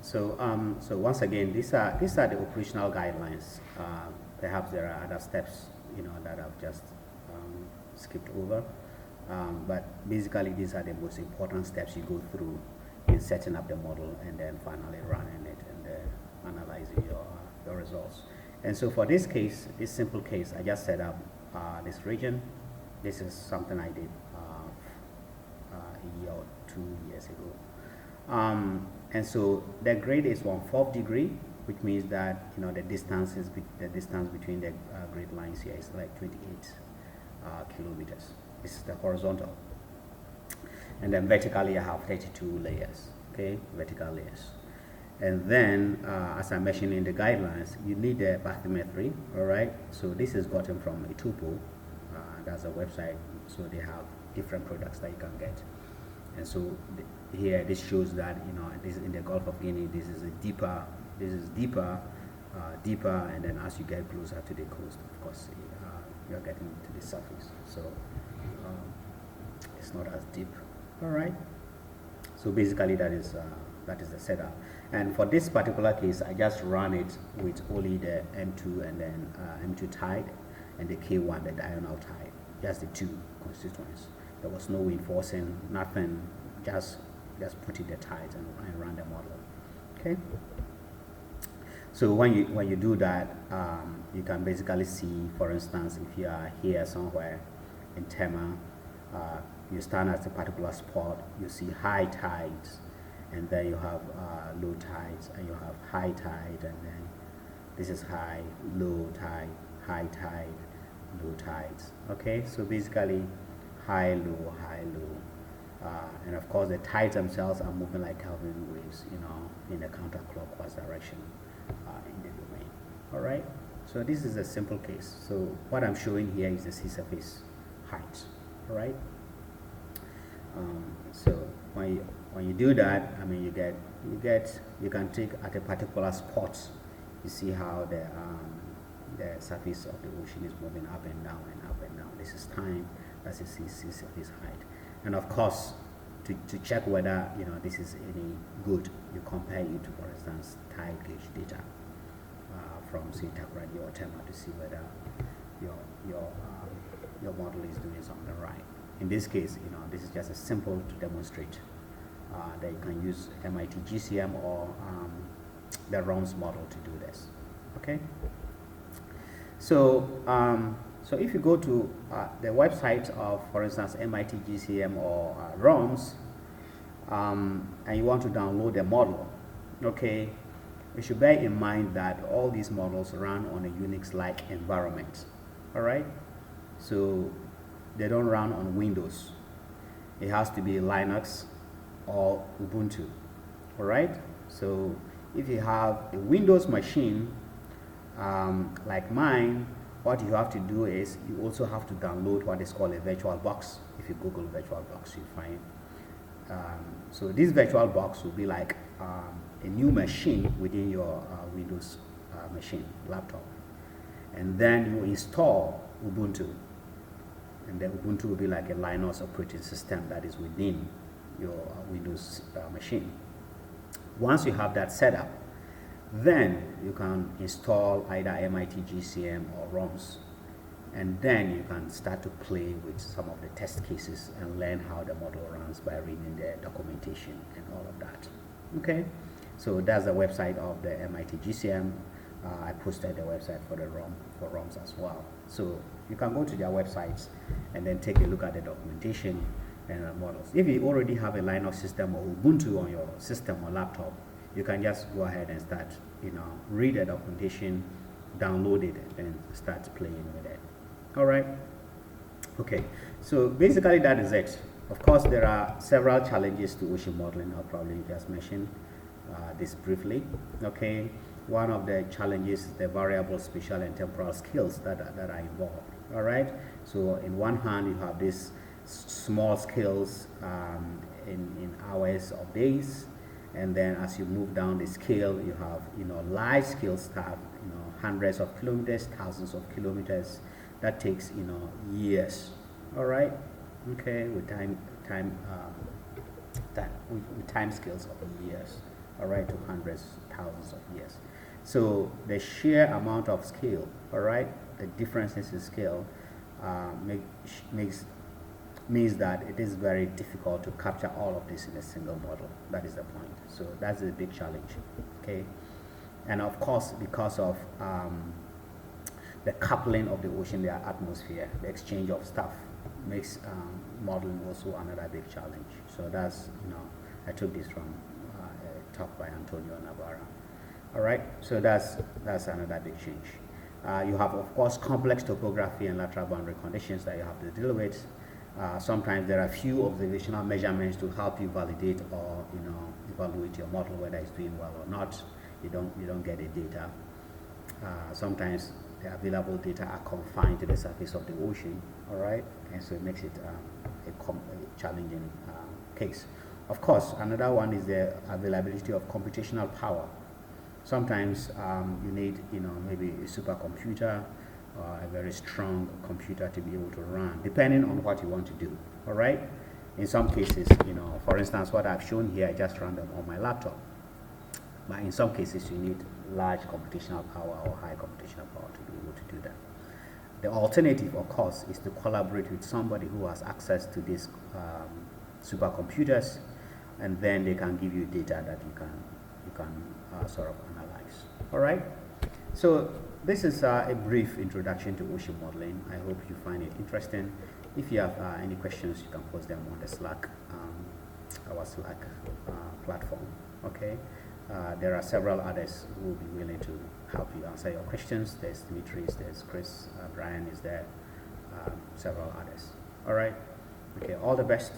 So once again, these are the operational guidelines. Perhaps there are other steps, that I've just skipped over. But basically, these are the most important steps you go through in setting up the model and then finally running it and analyzing your results. And so for this case, this simple case, I just set up this region. This is something I did a year or 2 years ago. And so the grid is 1/4 degree, which means that the distance between the grid lines here is like 28 kilometers. This is the horizontal. And then vertically I have 32 layers, okay, vertical layers. And then, as I mentioned in the guidelines, you need the bathymetry, all right? So this is gotten from a Tupo, that's a website, so they have different products that you can get. And so here this shows that, this in the Gulf of Guinea, this is deeper, and then as you get closer to the coast, of course, you're getting to the surface. So it's not as deep, all right? So basically that is the setup. And for this particular case, I just ran it with only the M2 and then M2 tide and the K1, the diurnal tide, just the two constituents. There was no wind forcing, nothing, just put in the tides and run the model. Okay. So when you do that, you can basically see, for instance, if you are here somewhere in Tema, you stand at a particular spot, you see high tides, and then you have low tides, and you have high tide, and then this is high, low tide, high tide, low tides. Okay, so basically high, low, and of course the tides themselves are moving like Kelvin waves, in the counterclockwise direction in the domain. All right, so this is a simple case. So what I'm showing here is the sea surface height. All right. So when you do that, I mean, you can take at a particular spot, you see how the surface of the ocean is moving up and down and up and down. This is time, that's the sea surface height. And of course, to check whether this is any good, you compare it to, for instance, tide gauge data from say Takoradi or Tema to see whether your model is doing something right. In this case, this is just a simple to demonstrate that you can use MIT GCM or the ROMS model to do this. Okay. So if you go to the website of, for instance, MIT GCM or ROMS, and you want to download the model, okay, you should bear in mind that all these models run on a Unix-like environment. All right. So they don't run on Windows. It has to be Linux or Ubuntu. All right. So if you have a Windows machine like mine, what you have to do is you also have to download what is called a virtual box. If you Google virtual box, you find. So this virtual box will be like a new machine within your Windows machine, laptop. And then you install Ubuntu. And then Ubuntu will be like a Linux operating system that is within your Windows machine. Once you have that set up, then you can install either MIT GCM or ROMS, and then you can start to play with some of the test cases and learn how the model runs by reading the documentation and all of that. Okay, so that's the website of the MIT GCM. I posted the website for the ROMS as well. So you can go to their websites and then take a look at the documentation and the models. If you already have a Linux system or Ubuntu on your system or laptop, you can just go ahead and start, read the documentation, download it, and start playing with it. All right. Okay. So basically that is it. Of course, there are several challenges to ocean modeling. I'll probably just mention this briefly. Okay. One of the challenges is the variable spatial and temporal scales that are involved. All right. So in one hand, you have these small scales in hours of days, and then as you move down the scale, you have large scales that have hundreds of kilometers, thousands of kilometers. That takes years. All right. Okay. With time scales of years. all right, to hundreds, thousands of years. So the sheer amount of scale, all right, the differences in scale means that it is very difficult to capture all of this in a single model. That is the point. So that's a big challenge, okay? And of course, because of the coupling of the ocean, the atmosphere, the exchange of stuff makes modeling also another big challenge. So that's, I took this from a talk by Antonio Navarra. All right, so that's another big change. You have, of course, complex topography and lateral boundary conditions that you have to deal with. Sometimes there are few observational measurements to help you validate or evaluate your model whether it's doing well or not. You don't get the data. Sometimes the available data are confined to the surface of the ocean. All right, and so it makes it a challenging case. Of course, another one is the availability of computational power. Sometimes you need, maybe a supercomputer or a very strong computer to be able to run, depending on what you want to do. All right. In some cases, for instance, what I've shown here, I just ran them on my laptop. But in some cases, you need large computational power or high computational power to be able to do that. The alternative, of course, is to collaborate with somebody who has access to these supercomputers, and then they can give you data that you can sort of analyze. All right. So this is a brief introduction to ocean modeling. I hope you find it interesting. If you have any questions, you can post them on the Slack, our Slack platform. Okay. There are several others who will be willing to help you answer your questions. There's Dimitris, there's Chris, Brian is there, several others. All right. Okay. All the best.